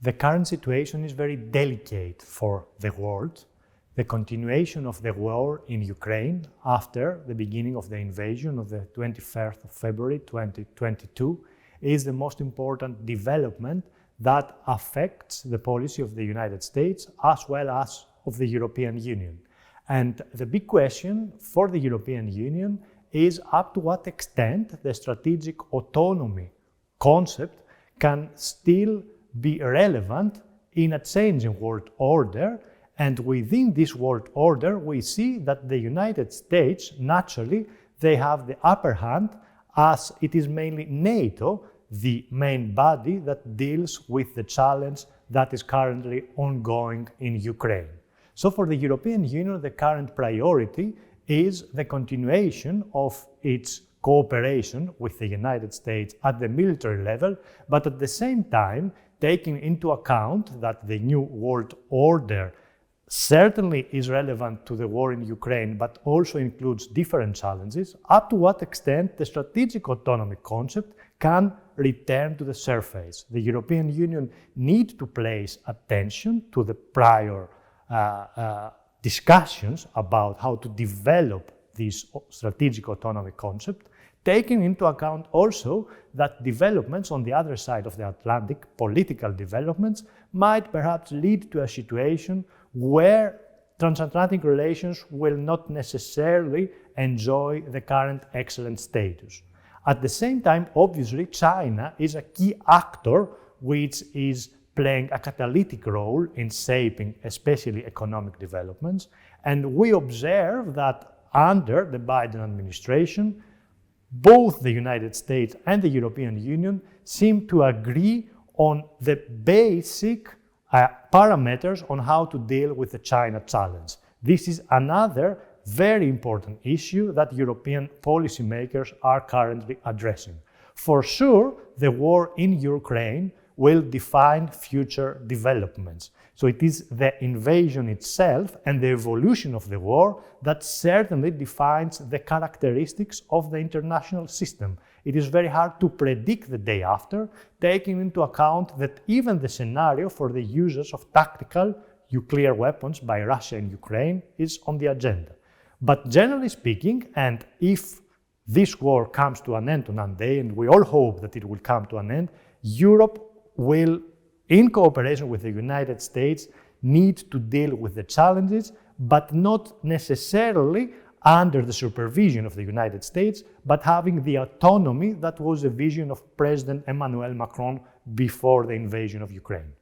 The current situation is very delicate for the world. The continuation of the war in Ukraine after the beginning of the invasion of the 21st of February 2022 is the most important development that affects the policy of the United States as well as of the European Union. And the big question for the European Union is up to what extent the strategic autonomy concept can still be relevant in a changing world order. And within this world order, we see that the United States, naturally, they have the upper hand, as it is mainly NATO, the main body that deals with the challenge that is currently ongoing in Ukraine. So for the European Union, the current priority is the continuation of its cooperation with the United States at the military level, but at the same time, taking into account that the new world order certainly is relevant to the war in Ukraine, but also includes different challenges, up to what extent the strategic autonomy concept can return to the surface. The European Union needs to place attention to the prior discussions about how to develop this strategic autonomy concept, taking into account also that developments on the other side of the Atlantic, political developments, might perhaps lead to a situation where transatlantic relations will not necessarily enjoy the current excellent status. At the same time, obviously, China is a key actor which is playing a catalytic role in shaping especially economic developments. And we observe that under the Biden administration, both the United States and the European Union seem to agree on the basic parameters on how to deal with the China challenge. This is another very important issue that European policymakers are currently addressing. For sure, the war in Ukraine will define future developments. So it is the invasion itself and the evolution of the war that certainly defines the characteristics of the international system. It is very hard to predict the day after, taking into account that even the scenario for the usage of tactical nuclear weapons by Russia in Ukraine is on the agenda. But generally speaking, and if this war comes to an end on one day, and we all hope that it will come to an end, Europe will, in cooperation with the United States, need to deal with the challenges, but not necessarily under the supervision of the United States, but having the autonomy that was the vision of President Emmanuel Macron before the invasion of Ukraine.